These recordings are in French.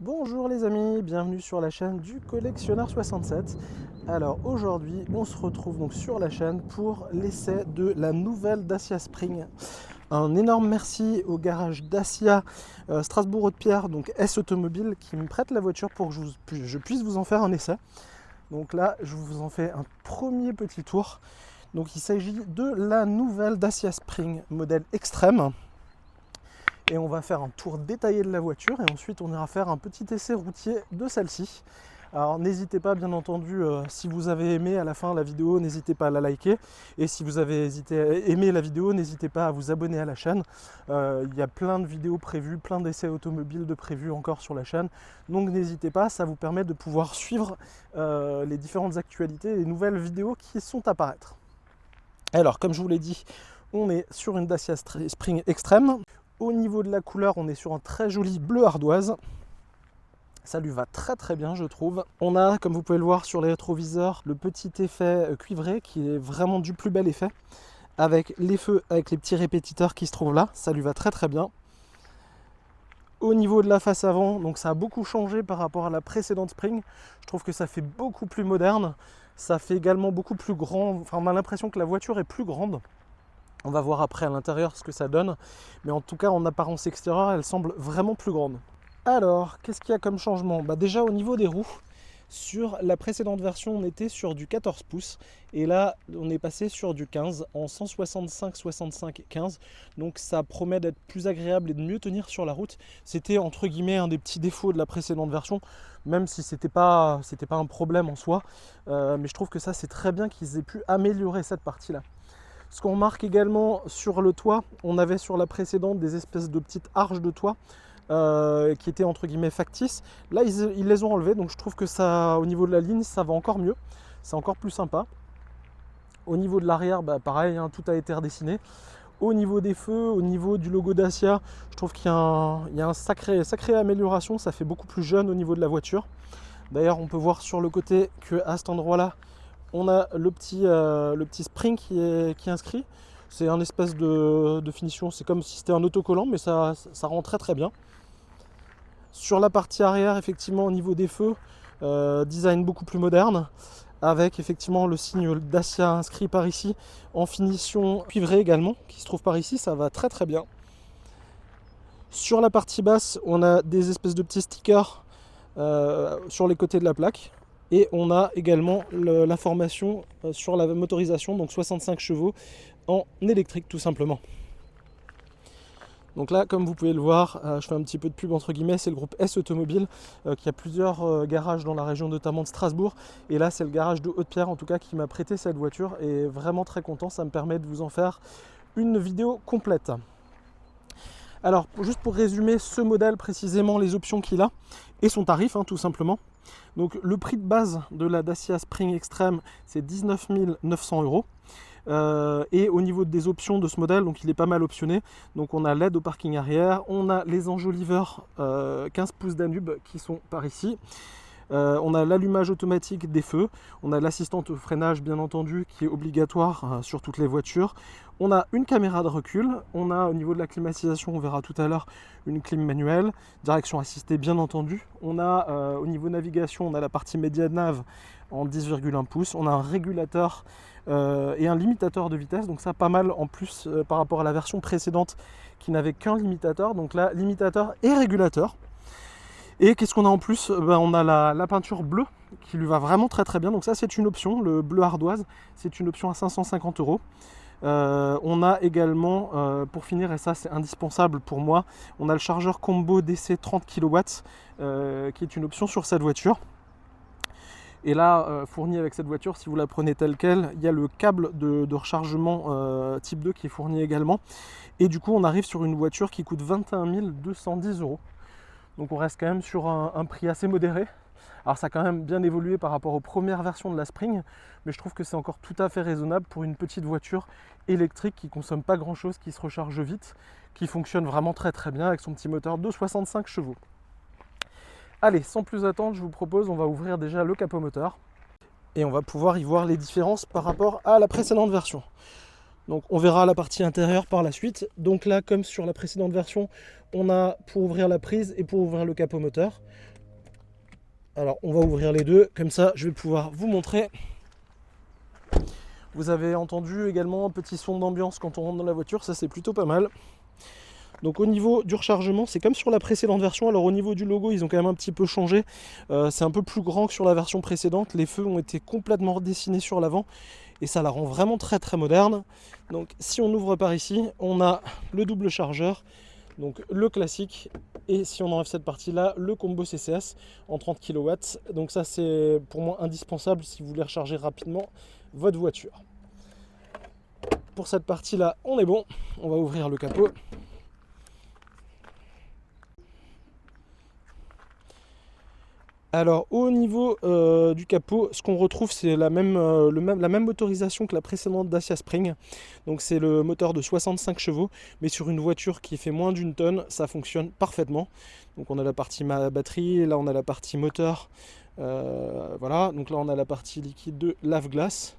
Bonjour les amis, bienvenue sur la chaîne du Collectionneur 67. Alors aujourd'hui on se retrouve donc sur la chaîne pour l'essai de la nouvelle Dacia Spring. Un énorme merci au garage Dacia Strasbourg-Haute-Pierre, donc S Automobile, qui me prête la voiture pour que je puisse vous en faire un essai. Donc là je vous en fais un premier petit tour. Donc il s'agit de la nouvelle Dacia Spring modèle extrême. Et on va faire un tour détaillé de la voiture et ensuite on ira faire un petit essai routier de celle-ci. Alors n'hésitez pas, bien entendu, si vous avez aimé à la fin la vidéo, n'hésitez pas à la liker. Et si vous avez aimé la vidéo, n'hésitez pas à vous abonner à la chaîne. Il y a plein de vidéos prévues, plein d'essais automobiles de prévus encore sur la chaîne. Donc n'hésitez pas, ça vous permet de pouvoir suivre les différentes actualités et les nouvelles vidéos qui sont à apparaître. Alors comme je vous l'ai dit, on est sur une Dacia Spring Extreme. Au niveau de la couleur, on est sur un très joli bleu ardoise. Ça lui va très très bien, je trouve. On a, comme vous pouvez le voir sur les rétroviseurs, le petit effet cuivré qui est vraiment du plus bel effet. Avec les feux, avec les petits répétiteurs qui se trouvent là, ça lui va très très bien. Au niveau de la face avant, donc ça a beaucoup changé par rapport à la précédente Spring. Je trouve que ça fait beaucoup plus moderne. Ça fait également beaucoup plus grand. Enfin, on a l'impression que la voiture est plus grande. On va voir après à l'intérieur ce que ça donne. Mais en tout cas, en apparence extérieure, elle semble vraiment plus grande. Alors, qu'est-ce qu'il y a comme changement? Déjà au niveau des roues, sur la précédente version, on était sur du 14 pouces. Et là, on est passé sur du 15 en 165-65-15. Donc ça promet d'être plus agréable et de mieux tenir sur la route. C'était entre guillemets un des petits défauts de la précédente version, même si c'était pas un problème en soi. Mais je trouve que ça, c'est très bien qu'ils aient pu améliorer cette partie-là. Ce qu'on remarque également sur le toit, on avait sur la précédente des espèces de petites arches de toit qui étaient entre guillemets factices. Là, ils les ont enlevées, donc je trouve que ça, au niveau de la ligne, ça va encore mieux. C'est encore plus sympa. Au niveau de l'arrière, pareil, hein, tout a été redessiné. Au niveau des feux, au niveau du logo Dacia, je trouve qu'il y a une sacrée amélioration. Ça fait beaucoup plus jeune au niveau de la voiture. D'ailleurs, on peut voir sur le côté qu'à cet endroit-là, on a le petit spring qui est inscrit. C'est un espèce de finition, c'est comme si c'était un autocollant, mais ça rend très très bien. Sur la partie arrière, effectivement, au niveau des feux, design beaucoup plus moderne, avec effectivement le signe Dacia inscrit par ici, en finition cuivrée également, qui se trouve par ici, ça va très très bien. Sur la partie basse, on a des espèces de petits stickers sur les côtés de la plaque. Et on a également l'information sur la motorisation, donc 65 chevaux en électrique tout simplement. Donc là, comme vous pouvez le voir, je fais un petit peu de pub entre guillemets, c'est le groupe S Automobile qui a plusieurs garages dans la région notamment de Strasbourg. Et là, c'est le garage de Haute-Pierre en tout cas qui m'a prêté cette voiture et vraiment très content, ça me permet de vous en faire une vidéo complète. Alors, juste pour résumer ce modèle précisément, les options qu'il a et son tarif tout simplement. Donc le prix de base de la Dacia Spring Extreme, c'est 19 900 €. Et au niveau des options de ce modèle, donc il est pas mal optionné. Donc on a l'aide au parking arrière, on a les enjoliveurs 15 pouces Danube qui sont par ici. On a l'allumage automatique des feux, on a l'assistante au freinage bien entendu qui est obligatoire sur toutes les voitures. On a une caméra de recul, on a au niveau de la climatisation, on verra tout à l'heure, une clim manuelle, direction assistée bien entendu. On a au niveau navigation, on a la partie média nav en 10,1 pouces, on a un régulateur et un limitateur de vitesse, donc ça pas mal en plus par rapport à la version précédente qui n'avait qu'un limitateur, donc là limitateur et régulateur. Et qu'est-ce qu'on a en plus? On a la peinture bleue qui lui va vraiment très très bien. Donc ça c'est une option, le bleu ardoise, c'est une option à 550 €. On a également, pour finir, et ça c'est indispensable pour moi, on a le chargeur combo DC 30 kW qui est une option sur cette voiture. Et là, fourni avec cette voiture, si vous la prenez telle qu'elle, il y a le câble de rechargement type 2 qui est fourni également. Et du coup on arrive sur une voiture qui coûte 21 210 €. Donc on reste quand même sur un prix assez modéré. Alors ça a quand même bien évolué par rapport aux premières versions de la Spring, mais je trouve que c'est encore tout à fait raisonnable pour une petite voiture électrique qui ne consomme pas grand chose, qui se recharge vite, qui fonctionne vraiment très très bien avec son petit moteur de 65 chevaux. Allez, sans plus attendre, je vous propose, on va ouvrir déjà le capot moteur et on va pouvoir y voir les différences par rapport à la précédente version. Donc on verra la partie intérieure par la suite. Donc là, comme sur la précédente version, on a pour ouvrir la prise et pour ouvrir le capot moteur. Alors on va ouvrir les deux, comme ça je vais pouvoir vous montrer. Vous avez entendu également un petit son d'ambiance quand on rentre dans la voiture, ça c'est plutôt pas mal. Donc au niveau du rechargement, c'est comme sur la précédente version. Alors au niveau du logo, ils ont quand même un petit peu changé. C'est un peu plus grand que sur la version précédente. Les feux ont été complètement redessinés sur l'avant et ça la rend vraiment très très moderne. Donc si on ouvre par ici, on a le double chargeur, donc le classique, et si on enlève cette partie là, le combo CCS en 30 kW. Donc ça c'est pour moi indispensable si vous voulez recharger rapidement votre voiture. Pour cette partie là, on est bon. On va ouvrir le capot. Alors au niveau du capot, ce qu'on retrouve c'est la même motorisation que la précédente Dacia Spring. Donc c'est le moteur de 65 chevaux, mais sur une voiture qui fait moins d'une tonne, ça fonctionne parfaitement. Donc on a la partie batterie, là on a la partie moteur, voilà. Donc là on a la partie liquide de lave-glace.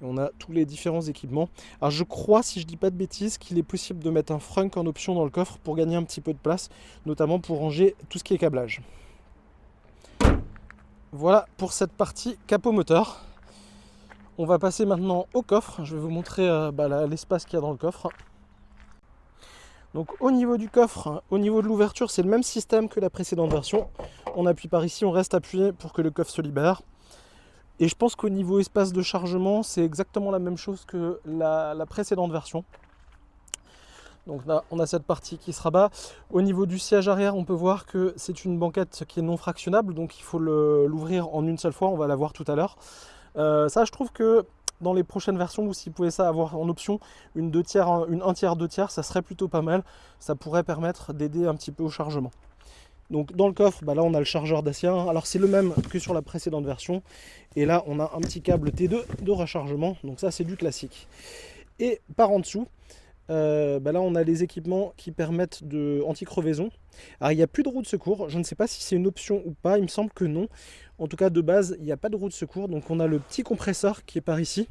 On a tous les différents équipements. Alors je crois, si je dis pas de bêtises, qu'il est possible de mettre un frunk en option dans le coffre pour gagner un petit peu de place, notamment pour ranger tout ce qui est câblage. Voilà pour cette partie capot moteur. On va passer maintenant au coffre. Je vais vous montrer l'espace qu'il y a dans le coffre. Donc au niveau du coffre, au niveau de l'ouverture, c'est le même système que la précédente version. On appuie par ici, on reste appuyé pour que le coffre se libère. Et je pense qu'au niveau espace de chargement, c'est exactement la même chose que la précédente version. Donc là, on a cette partie qui se rabat. Au niveau du siège arrière, on peut voir que c'est une banquette qui est non fractionnable, donc il faut l'ouvrir en une seule fois, on va la voir tout à l'heure. Ça, je trouve que dans les prochaines versions, ou si vous pouvez ça avoir en option, une 1 tiers, 2 tiers, ça serait plutôt pas mal. Ça pourrait permettre d'aider un petit peu au chargement. Donc dans le coffre, là on a le chargeur Dacia. Alors c'est le même que sur la précédente version. Et là on a un petit câble T2 de rechargement. Donc ça c'est du classique. Et par en dessous, là on a les équipements qui permettent de anti-crevaison. Alors il n'y a plus de roue de secours, je ne sais pas si c'est une option ou pas, il me semble que non. En tout cas de base il n'y a pas de roue de secours, donc on a le petit compresseur qui est par ici,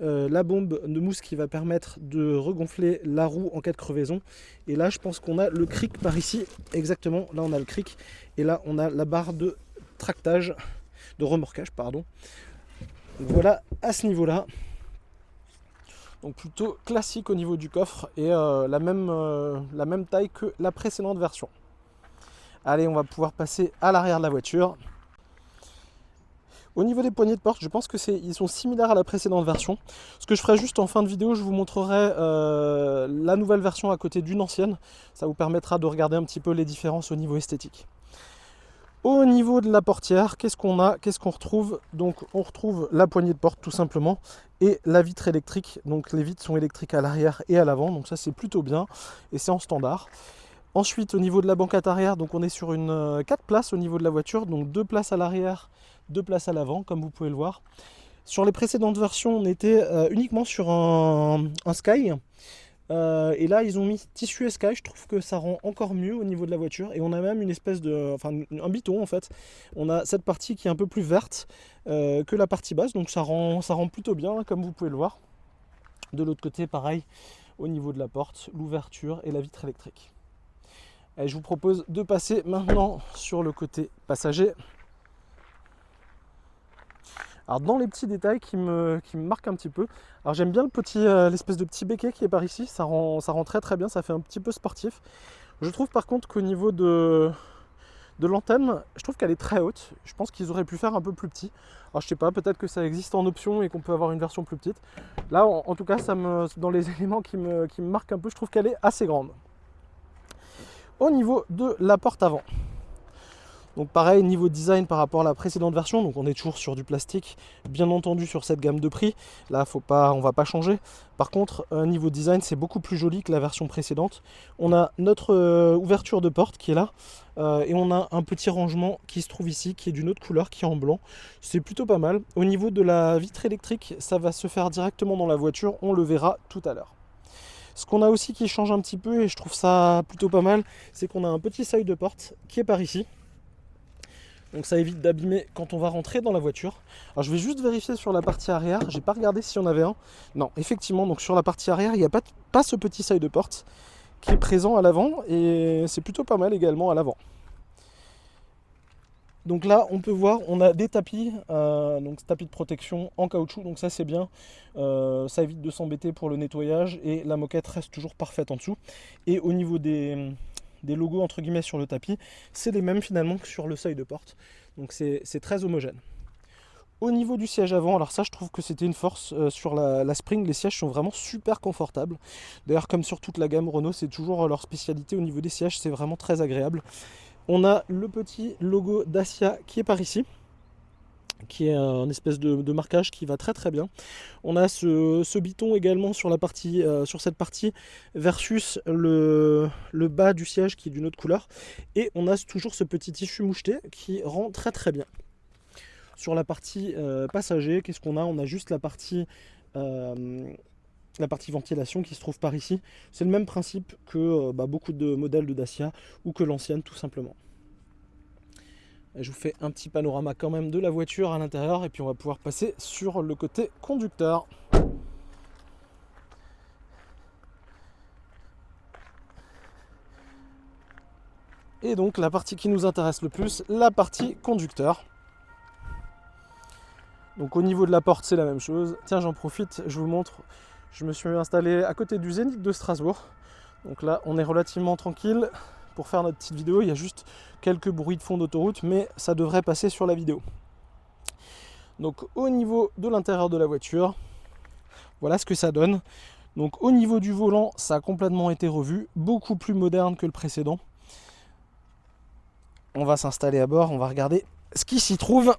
la bombe de mousse qui va permettre de regonfler la roue en cas de crevaison, et là je pense qu'on a le cric par ici, exactement, là on a le cric, et là on a la barre de tractage, de remorquage pardon. Donc voilà à ce niveau là. Donc plutôt classique au niveau du coffre et la même taille que la précédente version. Allez, on va pouvoir passer à l'arrière de la voiture. Au niveau des poignées de porte, je pense qu'ils sont similaires à la précédente version. Ce que je ferai juste en fin de vidéo, je vous montrerai la nouvelle version à côté d'une ancienne. Ça vous permettra de regarder un petit peu les différences au niveau esthétique. Au niveau de la portière, qu'est-ce qu'on a? Qu'est-ce qu'on retrouve? Donc on retrouve la poignée de porte tout simplement et la vitre électrique. Donc les vitres sont électriques à l'arrière et à l'avant, donc ça c'est plutôt bien et c'est en standard. Ensuite au niveau de la banquette arrière, donc on est sur une 4 places au niveau de la voiture, donc 2 places à l'arrière, 2 places à l'avant comme vous pouvez le voir. Sur les précédentes versions on était uniquement sur un Sky. Et là ils ont mis tissu Sky, je trouve que ça rend encore mieux au niveau de la voiture, et on a même une espèce de, un biton en fait. On a cette partie qui est un peu plus verte que la partie basse, donc ça rend plutôt bien comme vous pouvez le voir. De l'autre côté pareil, au niveau de la porte, l'ouverture et la vitre électrique. Et je vous propose de passer maintenant sur le côté passager. Alors dans les petits détails qui me marquent un petit peu, alors j'aime bien l'espèce de petit béquet qui est par ici, ça rend très très bien, ça fait un petit peu sportif. Je trouve par contre qu'au niveau de l'antenne, je trouve qu'elle est très haute, je pense qu'ils auraient pu faire un peu plus petit. Alors je sais pas, peut-être que ça existe en option et qu'on peut avoir une version plus petite. Là en tout cas, dans les éléments qui me marquent un peu, je trouve qu'elle est assez grande. Au niveau de la porte avant. Donc pareil, niveau design par rapport à la précédente version, donc on est toujours sur du plastique, bien entendu sur cette gamme de prix, là on va pas changer. Par contre, niveau design, c'est beaucoup plus joli que la version précédente. On a notre ouverture de porte qui est là, et on a un petit rangement qui se trouve ici, qui est d'une autre couleur, qui est en blanc. C'est plutôt pas mal. Au niveau de la vitre électrique, ça va se faire directement dans la voiture, on le verra tout à l'heure. Ce qu'on a aussi qui change un petit peu, et je trouve ça plutôt pas mal, c'est qu'on a un petit seuil de porte qui est par ici. Donc ça évite d'abîmer quand on va rentrer dans la voiture. Alors je vais juste vérifier sur la partie arrière, j'ai pas regardé s'il y en avait un. Non, effectivement, donc sur la partie arrière, il n'y a pas ce petit seuil de porte qui est présent à l'avant, et c'est plutôt pas mal également à l'avant. Donc là, on peut voir, on a des tapis, donc tapis de protection en caoutchouc, donc ça c'est bien. Ça évite de s'embêter pour le nettoyage, et la moquette reste toujours parfaite en dessous. Et au niveau des logos entre guillemets sur le tapis, c'est les mêmes finalement que sur le seuil de porte. Donc c'est très homogène. Au niveau du siège avant, alors ça je trouve que c'était une force sur la Spring, les sièges sont vraiment super confortables. D'ailleurs comme sur toute la gamme Renault, c'est toujours leur spécialité au niveau des sièges, c'est vraiment très agréable. On a le petit logo Dacia qui est par ici, qui est un espèce de marquage qui va très très bien. On a ce biton également sur cette partie versus le bas du siège qui est d'une autre couleur. Et on a toujours ce petit tissu moucheté qui rend très très bien. Sur la partie passager, qu'est-ce qu'on a? On a juste la partie ventilation qui se trouve par ici. C'est le même principe que beaucoup de modèles de Dacia ou que l'ancienne tout simplement. Et je vous fais un petit panorama quand même de la voiture à l'intérieur, et puis on va pouvoir passer sur le côté conducteur. Et donc la partie qui nous intéresse le plus, la partie conducteur. Donc au niveau de la porte, c'est la même chose. Tiens, j'en profite, je vous montre. Je me suis installé à côté du Zénith de Strasbourg. Donc là, on est relativement tranquille pour faire notre petite vidéo. Il y a juste quelques bruits de fond d'autoroute, mais ça devrait passer sur la vidéo. Donc au niveau de l'intérieur de la voiture, voilà ce que ça donne. Donc au niveau du volant, ça a complètement été revu, beaucoup plus moderne que le précédent. On va s'installer à bord, on va regarder ce qui s'y trouve.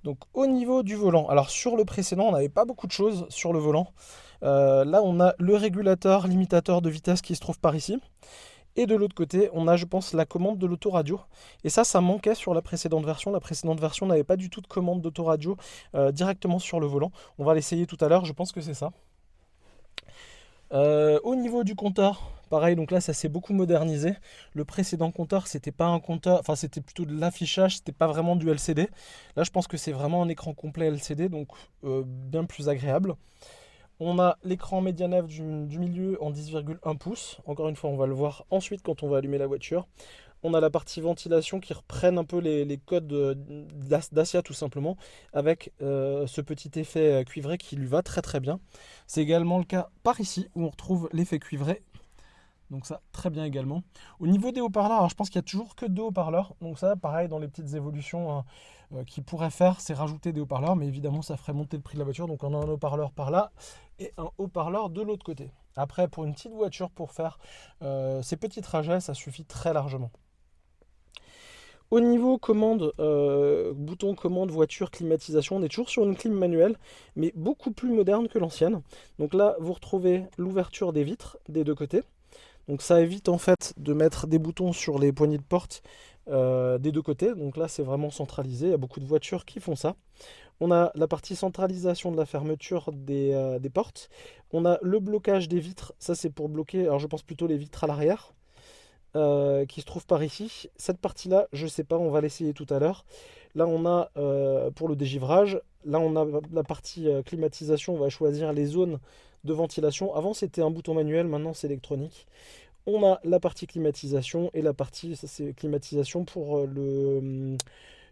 Donc au niveau du volant, alors sur le précédent, on n'avait pas beaucoup de choses sur le volant. Là, on a le régulateur limitateur de vitesse qui se trouve par ici. Et de l'autre côté, on a, je pense, la commande de l'autoradio. Et ça manquait sur la précédente version. La précédente version n'avait pas du tout de commande d'autoradio directement sur le volant. On va l'essayer tout à l'heure, je pense que c'est ça. Au niveau du compteur, pareil, donc là ça s'est beaucoup modernisé. Le précédent compteur, c'était pas un compteur, enfin c'était plutôt de l'affichage, c'était pas vraiment du LCD. Là je pense que c'est vraiment un écran complet LCD, donc bien plus agréable. On a l'écran média-nav du milieu en 10,1 pouces. Encore une fois, on va le voir ensuite quand on va allumer la voiture. On a la partie ventilation qui reprenne un peu les codes Dacia tout simplement, avec ce petit effet cuivré qui lui va très très bien. C'est également le cas par ici où on retrouve l'effet cuivré. Donc ça, très bien également. Au niveau des haut-parleurs, alors je pense qu'il n'y a toujours que 2 haut-parleurs. Donc ça, pareil, dans les petites évolutions qu'ils pourraient faire, c'est rajouter des haut-parleurs. Mais évidemment, ça ferait monter le prix de la voiture. Donc on a un haut-parleur par là et un haut-parleur de l'autre côté. Après, pour une petite voiture, pour faire ces petits trajets, ça suffit très largement. Au niveau commande, bouton commande, voiture, climatisation, on est toujours sur une clim manuelle, mais beaucoup plus moderne que l'ancienne. Donc là, vous retrouvez l'ouverture des vitres des deux côtés. Donc ça évite en fait de mettre des boutons sur les poignées de porte des deux côtés. Donc là c'est vraiment centralisé, il y a beaucoup de voitures qui font ça. On a la partie centralisation de la fermeture des portes. On a le blocage des vitres, ça c'est pour bloquer, alors je pense plutôt les vitres à l'arrière, qui se trouve par ici. Cette partie là, je sais pas, on va l'essayer tout à l'heure. Là on a pour le dégivrage, là on a la partie climatisation, on va choisir les zones de ventilation. Avant c'était un bouton manuel, maintenant c'est électronique. On a la partie climatisation et la partie, ça c'est climatisation pour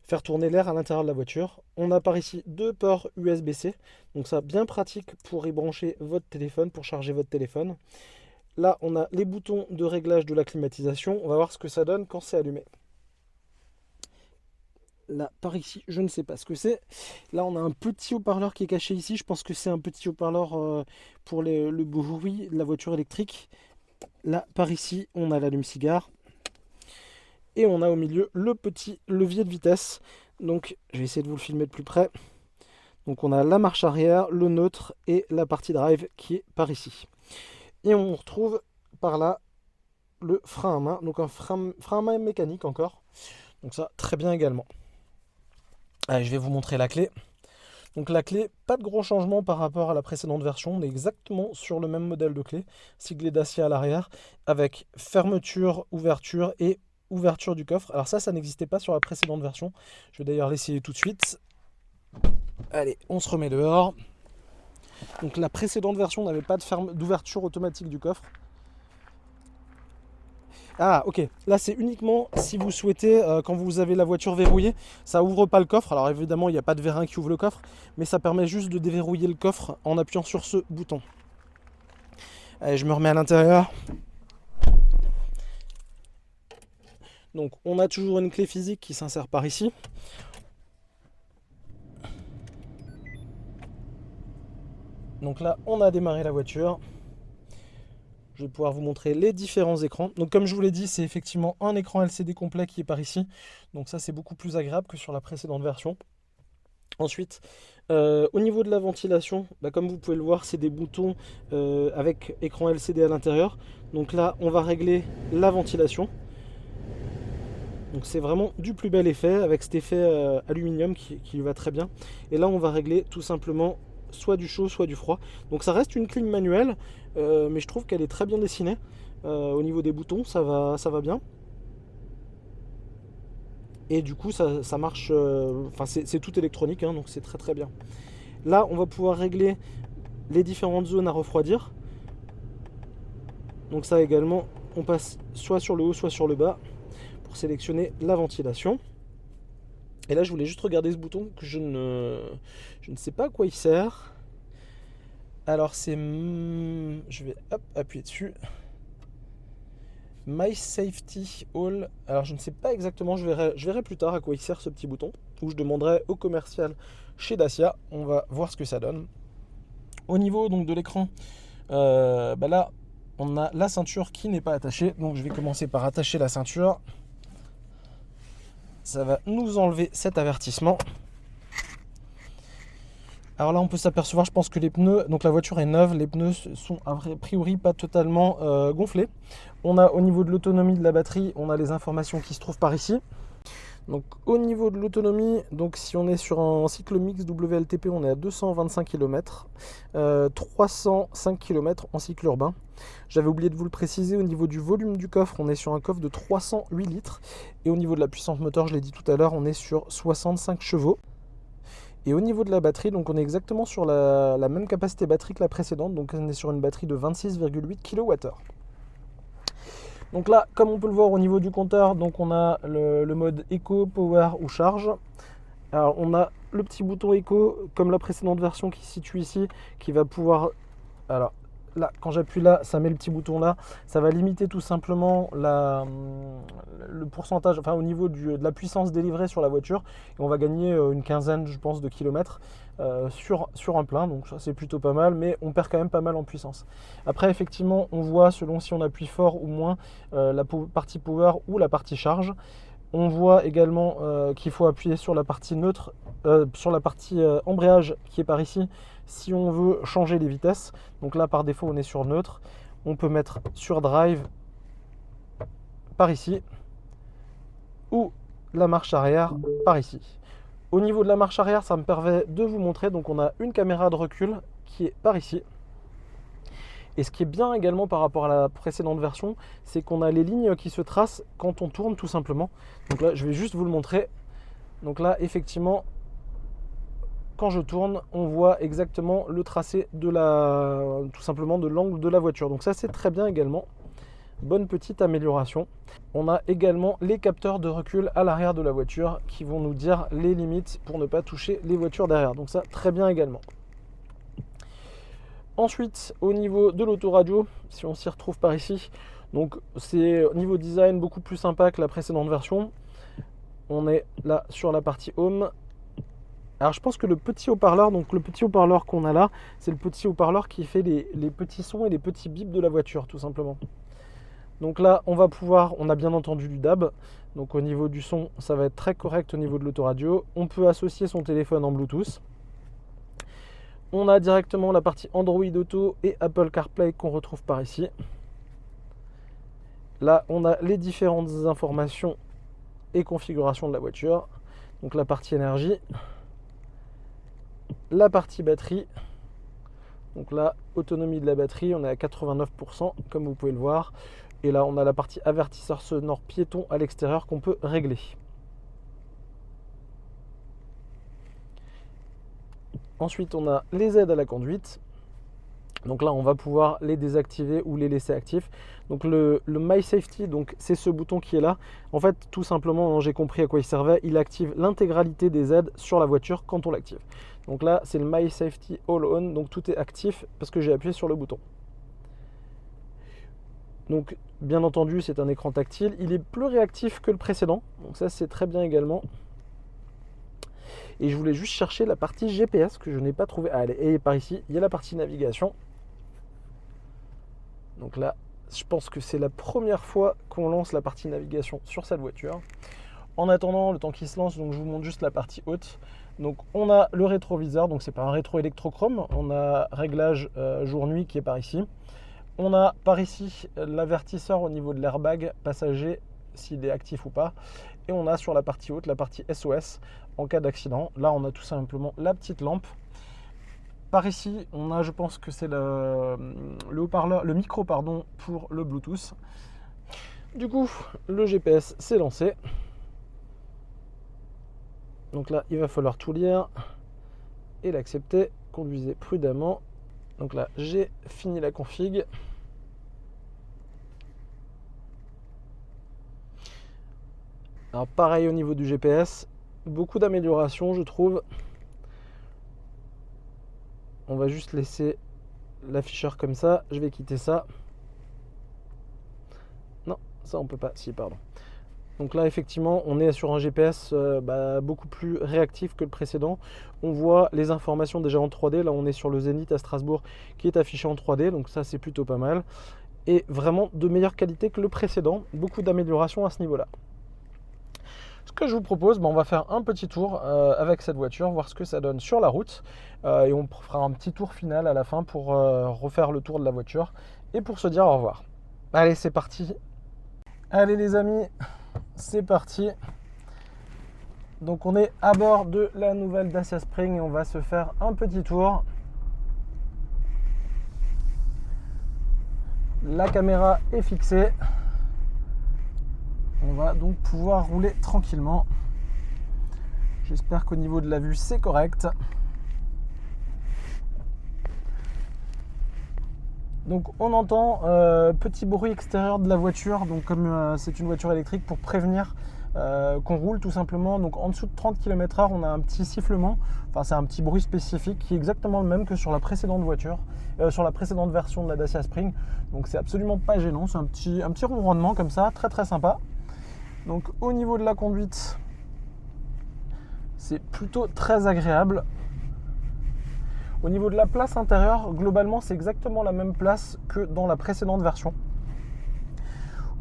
faire tourner l'air à l'intérieur de la voiture. On a par ici 2 ports USB-C, donc ça bien pratique pour y brancher votre téléphone, pour charger votre téléphone. Là on a les boutons de réglage de la climatisation, on va voir ce que ça donne quand c'est allumé. Là par ici, je ne sais pas ce que c'est. Là on a un petit haut-parleur qui est caché ici, je pense que c'est un petit haut-parleur pour le bruit de la voiture électrique. Là par ici on a l'allume-cigare. Et on a au milieu le petit levier de vitesse. Donc je vais essayer de vous le filmer de plus près. Donc on a la marche arrière, le neutre et la partie drive qui est par ici. Et on retrouve par là le frein à main. Donc un frein à main mécanique encore. Donc ça très bien également. Allez, je vais vous montrer la clé. Donc la clé, pas de gros changement par rapport à la précédente version, on est exactement sur le même modèle de clé, siglé Dacia à l'arrière, avec fermeture, ouverture et ouverture du coffre. Alors ça n'existait pas sur la précédente version. Je vais d'ailleurs l'essayer tout de suite. Allez, on se remet dehors. Donc la précédente version n'avait pas d'ouverture automatique du coffre. Ah ok, là c'est uniquement si vous souhaitez, quand vous avez la voiture verrouillée, ça ouvre pas le coffre. Alors évidemment il n'y a pas de vérin qui ouvre le coffre, mais ça permet juste de déverrouiller le coffre en appuyant sur ce bouton. Allez, je me remets à l'intérieur. Donc on a toujours une clé physique qui s'insère par ici. Donc là on a démarré la voiture. Je vais pouvoir vous montrer les différents écrans. Donc comme je vous l'ai dit, c'est effectivement un écran LCD complet qui est par ici. Donc ça c'est beaucoup plus agréable que sur la précédente version. Ensuite, au niveau de la ventilation, comme vous pouvez le voir, c'est des boutons avec écran LCD à l'intérieur. Donc là on va régler la ventilation. Donc c'est vraiment du plus bel effet avec cet effet aluminium qui va très bien. Et là on va régler tout simplement soit du chaud soit du froid. Donc ça reste une clim manuelle, mais je trouve qu'elle est très bien dessinée. Au niveau des boutons ça va bien. Et du coup ça marche, c'est tout électronique, hein, donc c'est très très bien. Là on va pouvoir régler les différentes zones à refroidir. Donc ça également on passe soit sur le haut soit sur le bas pour sélectionner la ventilation. Et là je voulais juste regarder ce bouton que je ne sais pas à quoi il sert. Alors c'est... Je vais appuyer dessus. My Safety All. Alors je ne sais pas exactement, je verrai plus tard à quoi il sert ce petit bouton. Ou je demanderai au commercial chez Dacia. On va voir ce que ça donne. Au niveau donc de l'écran, là on a la ceinture qui n'est pas attachée. Donc je vais commencer par attacher la ceinture. Ça va nous enlever cet avertissement. Alors là on peut s'apercevoir, je pense que les pneus, donc la voiture est neuve, les pneus sont a priori pas totalement gonflés. On a au niveau de l'autonomie de la batterie, on a les informations qui se trouvent par ici. Donc au niveau de l'autonomie, donc si on est sur un cycle mix WLTP, on est à 225 km, 305 km en cycle urbain. J'avais oublié de vous le préciser, au niveau du volume du coffre, on est sur un coffre de 308 litres. Et au niveau de la puissance moteur, je l'ai dit tout à l'heure, on est sur 65 chevaux. Et au niveau de la batterie, donc on est exactement sur la même capacité batterie que la précédente, donc on est sur une batterie de 26,8 kWh. Donc là, comme on peut le voir au niveau du compteur, donc on a le mode Eco, Power ou Charge. Alors on a le petit bouton Eco, comme la précédente version qui se situe ici, qui va pouvoir... Alors là, quand j'appuie là, ça met le petit bouton là. Ça va limiter tout simplement le pourcentage, au niveau de la puissance délivrée sur la voiture. Et on va gagner une quinzaine, je pense, de kilomètres sur un plein. Donc ça, c'est plutôt pas mal, mais on perd quand même pas mal en puissance. Après, effectivement, on voit, selon si on appuie fort ou moins, la partie power ou la partie charge. On voit également qu'il faut appuyer sur la partie neutre, sur la partie embrayage qui est par ici, si on veut changer les vitesses. Donc là, par défaut, on est sur neutre. On peut mettre sur drive par ici, ou la marche arrière par ici. Au niveau de la marche arrière, ça me permet de vous montrer. Donc on a une caméra de recul qui est par ici. Et ce qui est bien également par rapport à la précédente version, c'est qu'on a les lignes qui se tracent quand on tourne tout simplement. Donc là, je vais juste vous le montrer. Donc là, effectivement, quand je tourne, on voit exactement le tracé tout simplement de l'angle de la voiture. Donc ça, c'est très bien également. Bonne petite amélioration. On a également les capteurs de recul à l'arrière de la voiture qui vont nous dire les limites pour ne pas toucher les voitures derrière. Donc ça, très bien également. Ensuite, au niveau de l'autoradio, si on s'y retrouve par ici, donc c'est au niveau design beaucoup plus sympa que la précédente version. On est là sur la partie home. Alors je pense que le petit haut-parleur, qu'on a là, c'est le petit haut-parleur qui fait les petits sons et les petits bips de la voiture, tout simplement. Donc là, on a bien entendu du DAB. Donc au niveau du son, ça va être très correct au niveau de l'autoradio. On peut associer son téléphone en Bluetooth. On a directement la partie Android Auto et Apple CarPlay qu'on retrouve par ici. Là, on a les différentes informations et configurations de la voiture. Donc la partie énergie, la partie batterie. Donc là, autonomie de la batterie, on est à 89%, comme vous pouvez le voir. Et là, on a la partie avertisseur sonore piéton à l'extérieur qu'on peut régler. Ensuite, on a les aides à la conduite. Donc là, on va pouvoir les désactiver ou les laisser actifs. Donc le My Safety, donc c'est ce bouton qui est là. En fait, tout simplement, j'ai compris à quoi il servait. Il active l'intégralité des aides sur la voiture quand on l'active. Donc là, c'est le My Safety All On. Donc tout est actif parce que j'ai appuyé sur le bouton. Donc bien entendu, c'est un écran tactile. Il est plus réactif que le précédent. Donc ça, c'est très bien également. Et je voulais juste chercher la partie GPS que je n'ai pas trouvée. Ah, elle est par ici. Il y a la partie navigation. Donc là, je pense que c'est la première fois qu'on lance la partie navigation sur cette voiture. En attendant, le temps qu'il se lance, donc je vous montre juste la partie haute. Donc on a le rétroviseur, donc c'est pas un rétro électrochrome. On a réglage jour-nuit qui est par ici. On a par ici l'avertisseur au niveau de l'airbag passager, s'il est actif ou pas. Et on a sur la partie haute, la partie SOS en cas d'accident. Là, on a tout simplement la petite lampe. Par ici, on a, je pense que c'est le haut-parleur, le micro pardon, pour le Bluetooth. Du coup, le GPS s'est lancé. Donc là, il va falloir tout lire et l'accepter. Conduisez prudemment. Donc là, j'ai fini la config. Alors pareil au niveau du GPS, beaucoup d'améliorations je trouve. On va juste laisser l'afficheur comme ça. Je vais quitter ça. Non, ça on peut pas. Si, pardon. Donc là, effectivement, on est sur un GPS beaucoup plus réactif que le précédent. On voit les informations déjà en 3D. Là, on est sur le Zénith à Strasbourg qui est affiché en 3D. Donc ça, c'est plutôt pas mal. Et vraiment de meilleure qualité que le précédent. Beaucoup d'améliorations à ce niveau-là. Ce que je vous propose, on va faire un petit tour avec cette voiture, voir ce que ça donne sur la route. Et on fera un petit tour final à la fin pour refaire le tour de la voiture et pour se dire au revoir. Allez, c'est parti. Allez les amis, c'est parti. Donc on est à bord de la nouvelle Dacia Spring et on va se faire un petit tour. La caméra est fixée. On va donc pouvoir rouler tranquillement. J'espère qu'au niveau de la vue, c'est correct. Donc on entend petit bruit extérieur de la voiture. Donc comme c'est une voiture électrique, pour prévenir qu'on roule tout simplement. Donc en dessous de 30 km/h, on a un petit sifflement. Enfin, c'est un petit bruit spécifique qui est exactement le même que sur la précédente voiture, sur la précédente version de la Dacia Spring. Donc c'est absolument pas gênant. C'est un petit ronronnement comme ça, très très sympa. Donc au niveau de la conduite, c'est plutôt très agréable. Au niveau de la place intérieure, globalement, c'est exactement la même place que dans la précédente version.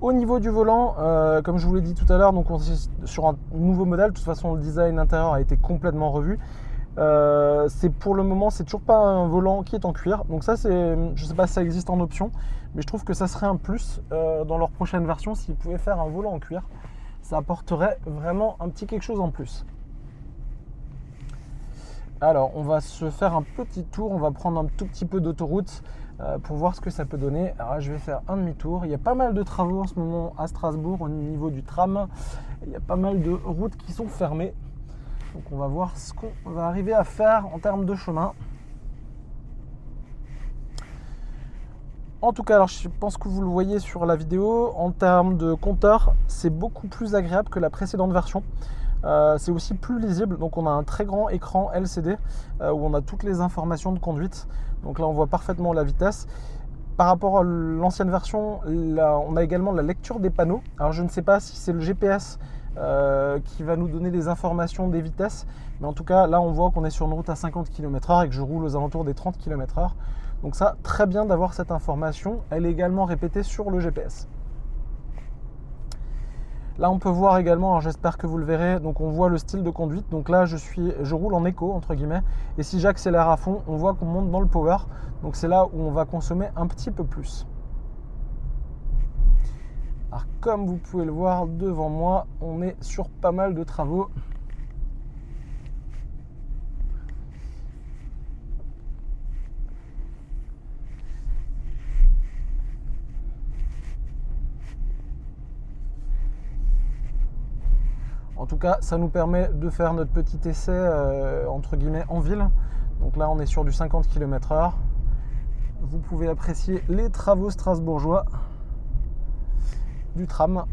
Au niveau du volant, comme je vous l'ai dit tout à l'heure, donc on est sur un nouveau modèle. De toute façon, le design intérieur a été complètement revu. Pour le moment, c'est toujours pas un volant qui est en cuir. Donc ça, je sais pas si ça existe en option, mais je trouve que ça serait un plus dans leur prochaine version s'ils pouvaient faire un volant en cuir. Ça apporterait vraiment un petit quelque chose en plus. Alors, on va se faire un petit tour. On va prendre un tout petit peu d'autoroute pour voir ce que ça peut donner. Alors, je vais faire un demi-tour. Il y a pas mal de travaux en ce moment à Strasbourg au niveau du tram. Il y a pas mal de routes qui sont fermées. Donc, on va voir ce qu'on va arriver à faire en termes de chemin. En tout cas, alors je pense que vous le voyez sur la vidéo, en termes de compteur, c'est beaucoup plus agréable que la précédente version. C'est aussi plus lisible, donc on a un très grand écran LCD où on a toutes les informations de conduite. Donc là, on voit parfaitement la vitesse. Par rapport à l'ancienne version, là, on a également la lecture des panneaux. Alors je ne sais pas si c'est le GPS qui va nous donner les informations des vitesses, mais en tout cas, là, on voit qu'on est sur une route à 50 km/h et que je roule aux alentours des 30 km/h. Donc ça, très bien d'avoir cette information. Elle est également répétée sur le GPS. Là, on peut voir également, alors j'espère que vous le verrez, donc on voit le style de conduite. Donc là, je roule en éco, entre guillemets. Et si j'accélère à fond, on voit qu'on monte dans le power. Donc c'est là où on va consommer un petit peu plus. Alors comme vous pouvez le voir devant moi, on est sur pas mal de travaux. En tout cas, ça nous permet de faire notre petit essai entre guillemets en ville. Donc là, on est sur du 50 km/h. Vous pouvez apprécier les travaux strasbourgeois du tram.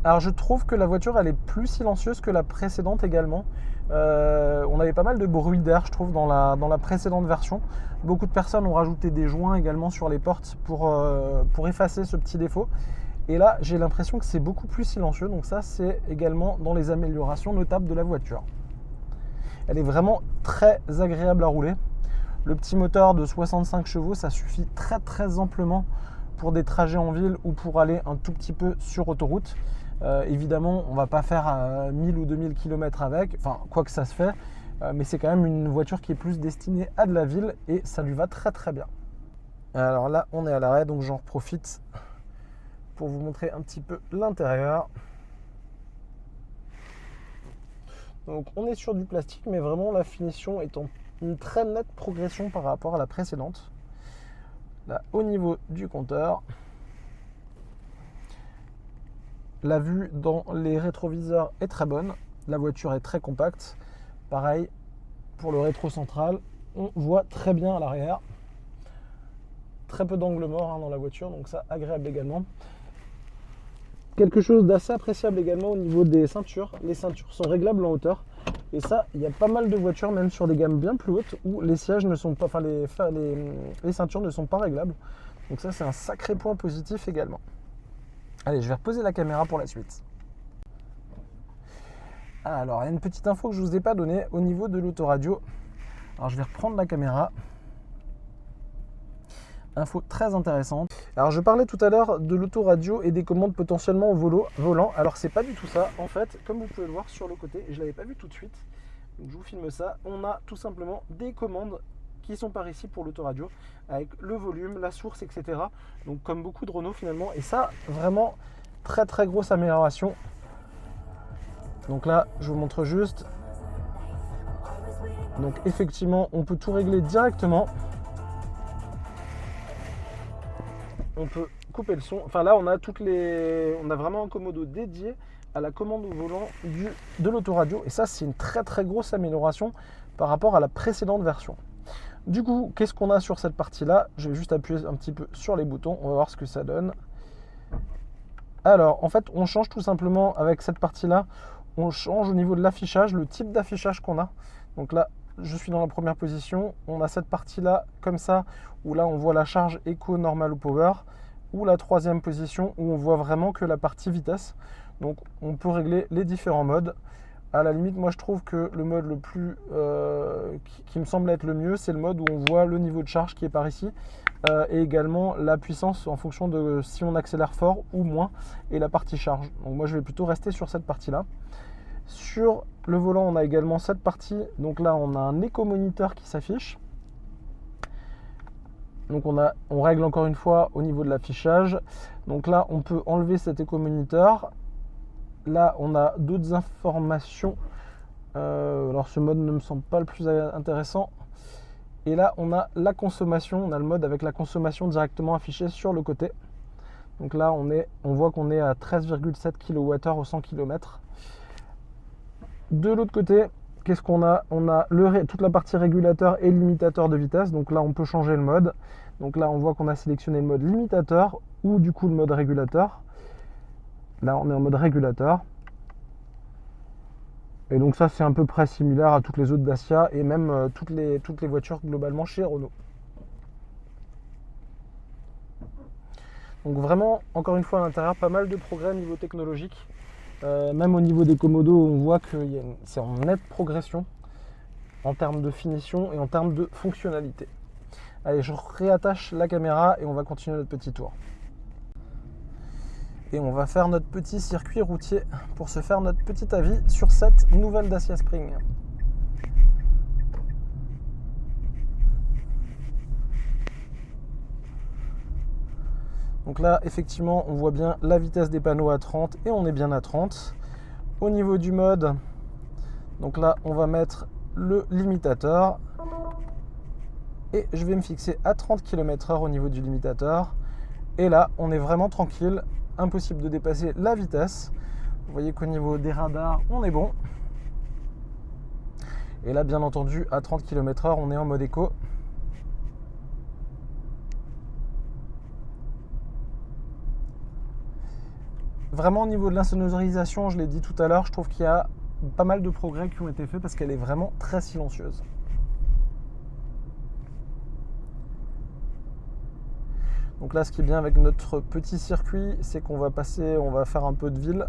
Alors je trouve que la voiture elle est plus silencieuse que la précédente également. On avait pas mal de bruit d'air je trouve dans la précédente version. Beaucoup de personnes ont rajouté des joints également sur les portes pour effacer ce petit défaut. Et là j'ai l'impression que c'est beaucoup plus silencieux, donc ça c'est également dans les améliorations notables de la voiture. Elle est vraiment très agréable à rouler. Le petit moteur de 65 chevaux ça suffit très très amplement pour des trajets en ville ou pour aller un tout petit peu sur autoroute. Évidemment, on ne va pas faire 1000 ou 2000 km avec, enfin, quoi que ça se fait, mais c'est quand même une voiture qui est plus destinée à de la ville et ça lui va très très bien. Alors là, on est à l'arrêt, donc j'en profite pour vous montrer un petit peu l'intérieur. Donc on est sur du plastique, mais vraiment la finition est en une très nette progression par rapport à la précédente. Là, au niveau du compteur, la vue dans les rétroviseurs est très bonne. La voiture est très compacte. Pareil, pour le rétro central, on voit très bien à l'arrière. Très peu d'angle mort dans la voiture, donc ça, agréable également. Quelque chose d'assez appréciable également au niveau des ceintures. Les ceintures sont réglables en hauteur. Et ça, il y a pas mal de voitures, même sur des gammes bien plus hautes, où les sièges ne sont pas, enfin les ceintures ne sont pas réglables. Donc ça, c'est un sacré point positif également. Allez, je vais reposer la caméra pour la suite. Alors, il y a une petite info que je ne vous ai pas donnée au niveau de l'autoradio. Alors, je vais reprendre la caméra. Info très intéressante. Alors, je parlais tout à l'heure de l'autoradio et des commandes potentiellement au volant. Alors, c'est pas du tout ça. En fait, comme vous pouvez le voir sur le côté, et je ne l'avais pas vu tout de suite, donc je vous filme ça, on a tout simplement des commandes qui sont par ici pour l'autoradio, avec le volume, la source, etc. Donc comme beaucoup de Renault finalement, et ça vraiment très très grosse amélioration. Donc là je vous montre juste. Donc effectivement on peut tout régler directement. On peut couper le son. Enfin là on a on a vraiment un commodo dédié à la commande au volant de l'autoradio, et ça c'est une très très grosse amélioration par rapport à la précédente version. Du coup, qu'est-ce qu'on a sur cette partie-là? Je vais juste appuyer un petit peu sur les boutons, on va voir ce que ça donne. Alors, en fait, on change tout simplement avec cette partie-là, on change au niveau de l'affichage, le type d'affichage qu'on a. Donc là, je suis dans la première position, on a cette partie-là comme ça, où là on voit la charge Eco, Normal ou Power, ou la troisième position où on voit vraiment que la partie vitesse. Donc on peut régler les différents modes. À la limite, moi je trouve que le mode le plus qui me semble être le mieux, c'est le mode où on voit le niveau de charge qui est par ici, et également la puissance en fonction de si on accélère fort ou moins, et la partie charge. Donc moi je vais plutôt rester sur cette partie-là. Sur le volant, on a également cette partie. Donc là, on a un éco-moniteur qui s'affiche. Donc on règle encore une fois au niveau de l'affichage. Donc là, on peut enlever cet éco-moniteur. Là, on a d'autres informations. Alors, ce mode ne me semble pas le plus intéressant. Et là, on a la consommation. On a le mode avec la consommation directement affichée sur le côté. Donc là, on voit qu'on est à 13,7 kWh au 100 km. De l'autre côté, qu'est-ce qu'on a? On a toute la partie régulateur et limitateur de vitesse. Donc là, on peut changer le mode. Donc là, on voit qu'on a sélectionné le mode limitateur ou du coup le mode régulateur. Là, on est en mode régulateur. Et donc ça, c'est à peu près similaire à toutes les autres Dacia et même toutes les voitures globalement chez Renault. Donc vraiment, encore une fois, à l'intérieur, pas mal de progrès niveau technologique. Même au niveau des commodos, on voit que c'est en nette progression en termes de finition et en termes de fonctionnalité. Allez, je réattache la caméra et on va continuer notre petit tour. Et on va faire notre petit circuit routier pour se faire notre petit avis sur cette nouvelle Dacia Spring. Donc là, effectivement, on voit bien la vitesse des panneaux à 30 et on est bien à 30. Au niveau du mode, donc là, on va mettre le limitateur. Et je vais me fixer à 30 km/h au niveau du limitateur. Et là, on est vraiment tranquille. impossible de dépasser la vitesse. Vous voyez qu'au niveau des radars, on est bon. Et là, bien entendu, à 30 km/h, on est en mode éco. Vraiment, au niveau de l'insonorisation, je l'ai dit tout à l'heure, je trouve qu'il y a pas mal de progrès qui ont été faits parce qu'elle est vraiment très silencieuse. Donc là, ce qui est bien avec notre petit circuit, c'est qu'on va passer, on va faire un peu de ville.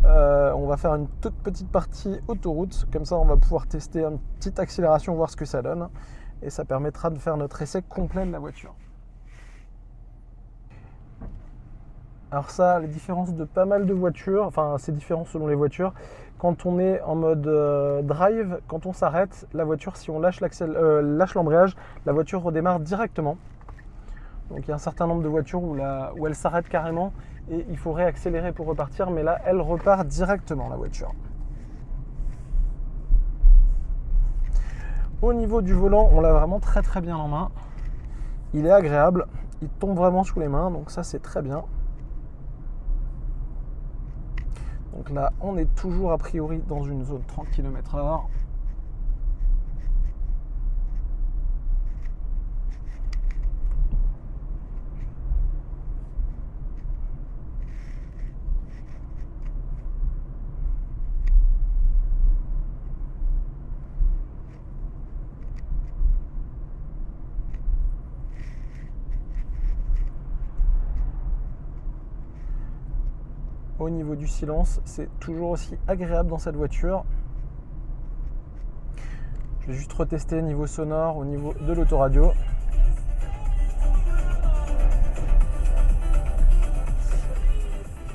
On va faire une toute petite partie autoroute. Comme ça, on va pouvoir tester une petite accélération, voir ce que ça donne. Et ça permettra de faire notre essai complet de la voiture. Alors ça, les différences de pas mal de voitures, enfin c'est différent selon les voitures. Quand on est en mode drive, quand on s'arrête, la voiture, si on lâche l'embrayage, la voiture redémarre directement. Donc il y a un certain nombre de voitures où elle s'arrête carrément et il faut réaccélérer pour repartir, mais là elle repart directement la voiture. Au niveau du volant, on l'a vraiment très très bien en main. Il est agréable, il tombe vraiment sous les mains, donc ça c'est très bien. Donc là on est toujours a priori dans une zone 30 km/h. Au niveau du silence, c'est toujours aussi agréable dans cette voiture. Je vais juste retester niveau sonore au niveau de l'autoradio.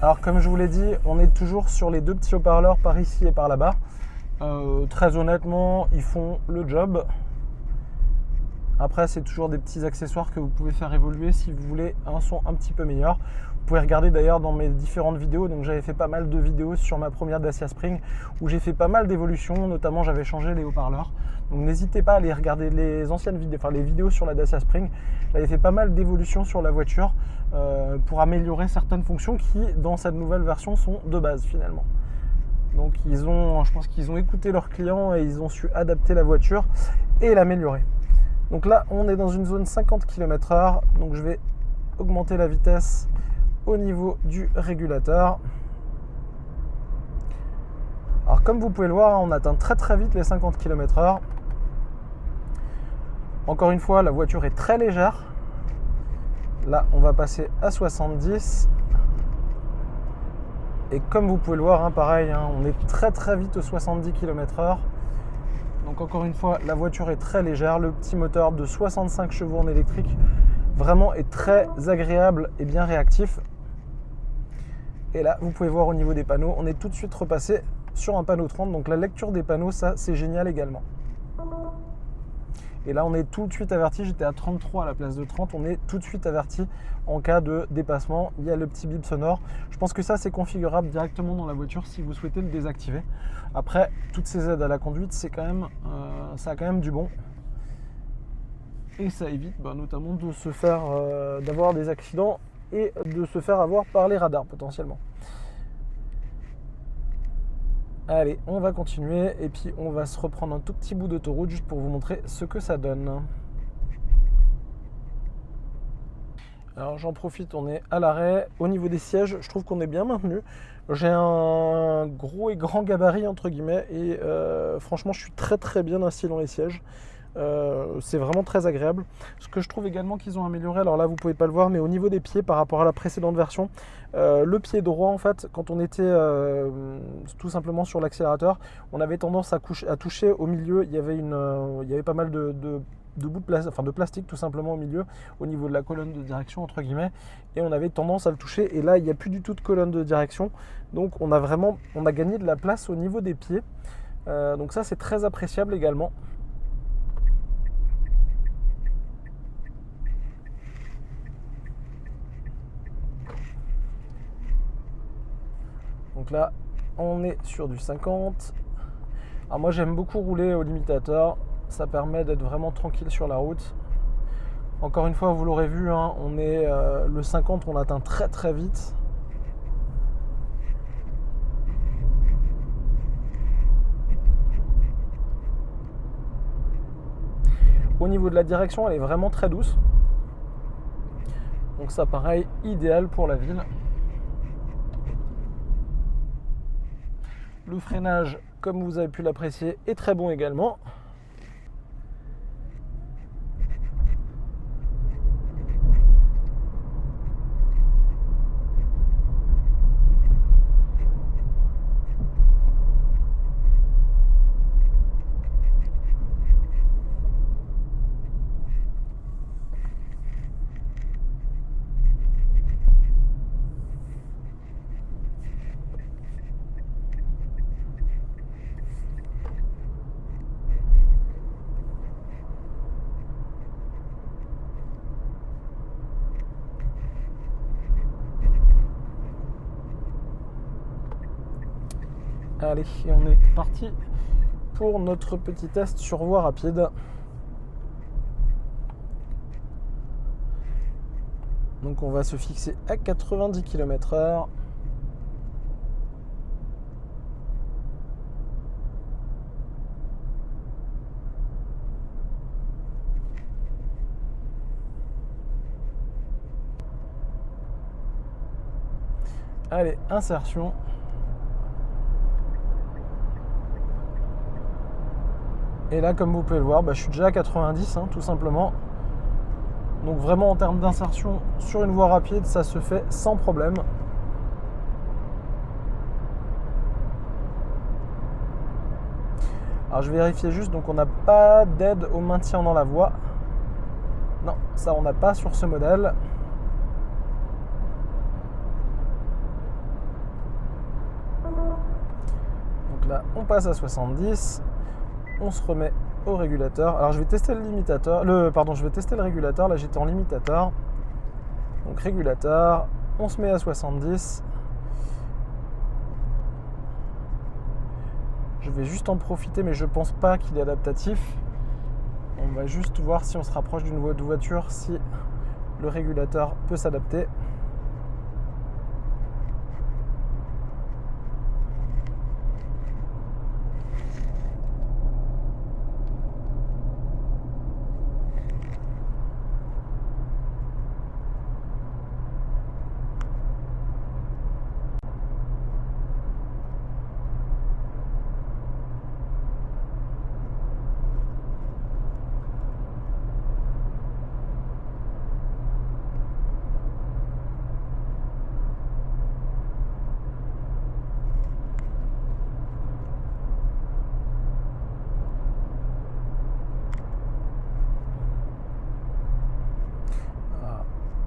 Alors comme je vous l'ai dit, on est toujours sur les deux petits haut-parleurs par ici et par là-bas. Très honnêtement, ils font le job. Après, c'est toujours des petits accessoires que vous pouvez faire évoluer si vous voulez un son un petit peu meilleur. Vous pouvez regarder d'ailleurs dans mes différentes vidéos. Donc j'avais fait pas mal de vidéos sur ma première Dacia Spring où j'ai fait pas mal d'évolutions, notamment j'avais changé les haut-parleurs. Donc n'hésitez pas à aller regarder les anciennes vidéos, enfin les vidéos sur la Dacia Spring. J'avais fait pas mal d'évolutions sur la voiture pour améliorer certaines fonctions qui, dans cette nouvelle version, sont de base finalement. Donc je pense qu'ils ont écouté leurs clients et ils ont su adapter la voiture et l'améliorer. Donc là, on est dans une zone 50 km/h. Donc je vais augmenter la vitesse au niveau du régulateur. Alors comme vous pouvez le voir, on atteint très très vite les 50 km/h. Encore une fois, la voiture est très légère. Là, on va passer à 70. Et comme vous pouvez le voir, pareil, on est très très vite aux 70 km/h. Donc encore une fois, la voiture est très légère. Le petit moteur de 65 chevaux en électrique vraiment est très agréable et bien réactif. Et là, vous pouvez voir au niveau des panneaux, on est tout de suite repassé sur un panneau 30. Donc la lecture des panneaux, ça c'est génial également. Et là, on est tout de suite averti. J'étais à 33 à la place de 30. On est tout de suite averti en cas de dépassement. Il y a le petit bip sonore. Je pense que ça, c'est configurable directement dans la voiture si vous souhaitez le désactiver. Après, toutes ces aides à la conduite, ça a quand même du bon. Et ça évite notamment de se faire, d'avoir des accidents et de se faire avoir par les radars potentiellement. Allez, on va continuer et puis on va se reprendre un tout petit bout d'autoroute juste pour vous montrer ce que ça donne. Alors j'en profite, on est à l'arrêt. Au niveau des sièges, je trouve qu'on est bien maintenu. J'ai un gros et grand gabarit entre guillemets et franchement je suis très très bien assis dans les sièges. C'est vraiment très agréable. Ce que je trouve également qu'ils ont amélioré, alors là vous pouvez pas le voir, mais au niveau des pieds par rapport à la précédente version, le pied droit en fait, quand on était tout simplement sur l'accélérateur, on avait tendance à toucher au milieu. Il y avait pas mal de bouts de plastique tout simplement au milieu, au niveau de la colonne de direction entre guillemets, et on avait tendance à le toucher. Et là il n'y a plus du tout de colonne de direction, donc on a gagné de la place au niveau des pieds. Donc ça c'est très appréciable également. Donc là, on est sur du 50. Alors moi, j'aime beaucoup rouler au limitateur. Ça permet d'être vraiment tranquille sur la route. Encore une fois, vous l'aurez vu, le 50, on l'atteint très très vite. Au niveau de la direction, elle est vraiment très douce. Donc ça pareil, idéal pour la ville. Le freinage, comme vous avez pu l'apprécier, est très bon également. Allez, et on est parti pour notre petit test sur voie rapide. Donc on va se fixer à 90 km/h. Allez, insertion. Et là, comme vous pouvez le voir, je suis déjà à 90, tout simplement. Donc vraiment, en termes d'insertion sur une voie rapide, ça se fait sans problème. Alors je vais vérifier juste, donc on n'a pas d'aide au maintien dans la voie. Non, ça on n'a pas sur ce modèle. Donc là, on passe à 70. On se remet au régulateur. Alors je vais tester le limitateur. Je vais tester le régulateur. Là j'étais en limitateur. Donc régulateur. On se met à 70. Je vais juste en profiter, mais je pense pas qu'il est adaptatif. On va juste voir si on se rapproche d'une voiture, si le régulateur peut s'adapter.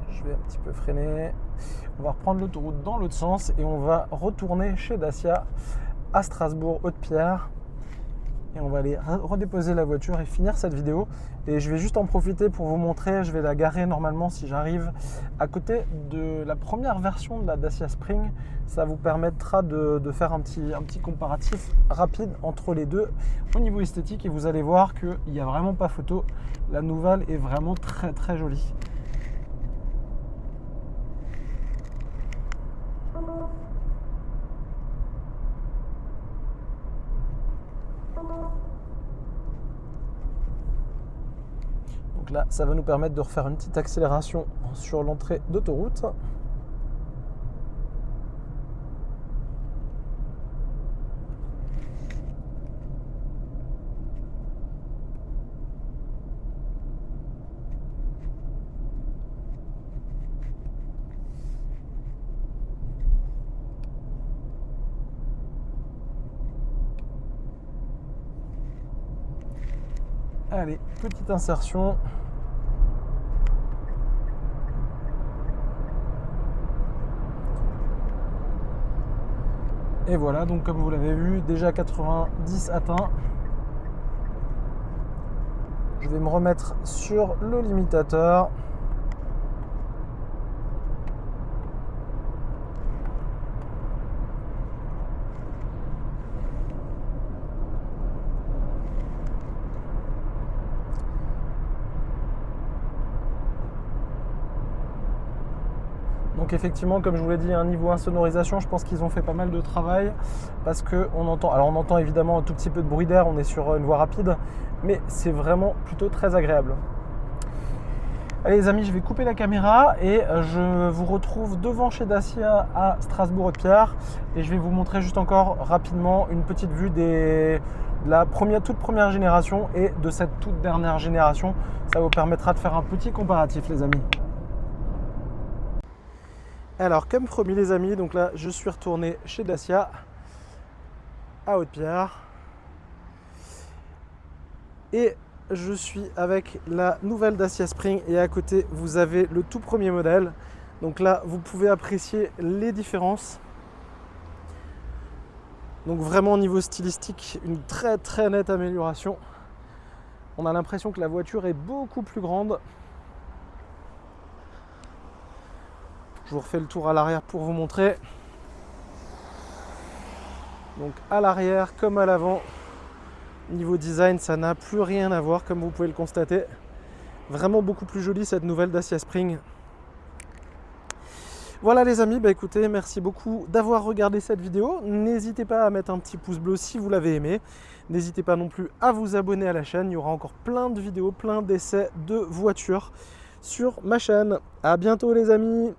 Je vais un petit peu freiner. On va reprendre l'autoroute dans l'autre sens et on va retourner chez Dacia à Strasbourg, Haute-Pierre. Et on va aller redéposer la voiture et finir cette vidéo. Et je vais juste en profiter pour vous montrer. Je vais la garer normalement si j'arrive à côté de la première version de la Dacia Spring. Ça vous permettra de faire un petit comparatif rapide entre les deux au niveau esthétique. Et vous allez voir qu'il n'y a vraiment pas photo. La nouvelle est vraiment très très jolie. Donc là, ça va nous permettre de refaire une petite accélération sur l'entrée d'autoroute. Allez, petite insertion. Et voilà, donc comme vous l'avez vu, déjà 90 atteint. Je vais me remettre sur le limitateur. Donc Donc effectivement, comme je vous l'ai dit, un niveau insonorisation, je pense qu'ils ont fait pas mal de travail parce qu'on entend, alors on entend évidemment un tout petit peu de bruit d'air, on est sur une voie rapide, mais c'est vraiment plutôt très agréable. Allez les amis, je vais couper la caméra et je vous retrouve devant chez Dacia à Strasbourg-Haute-Pierre et je vais vous montrer juste encore rapidement une petite vue de la toute première génération et de cette toute dernière génération. Ça vous permettra de faire un petit comparatif les amis. Alors comme promis les amis, donc là je suis retourné chez Dacia à Haute-Pierre et je suis avec la nouvelle Dacia Spring et à côté vous avez le tout premier modèle. Donc là vous pouvez apprécier les différences. Donc vraiment au niveau stylistique, une très très nette amélioration. On a l'impression que la voiture est beaucoup plus grande. Je vous refais le tour à l'arrière pour vous montrer. Donc à l'arrière comme à l'avant, niveau design, ça n'a plus rien à voir comme vous pouvez le constater. Vraiment beaucoup plus jolie cette nouvelle Dacia Spring. Voilà les amis, bah écoutez, merci beaucoup d'avoir regardé cette vidéo. N'hésitez pas à mettre un petit pouce bleu si vous l'avez aimé. N'hésitez pas non plus à vous abonner à la chaîne. Il y aura encore plein de vidéos, plein d'essais de voitures sur ma chaîne. À bientôt les amis.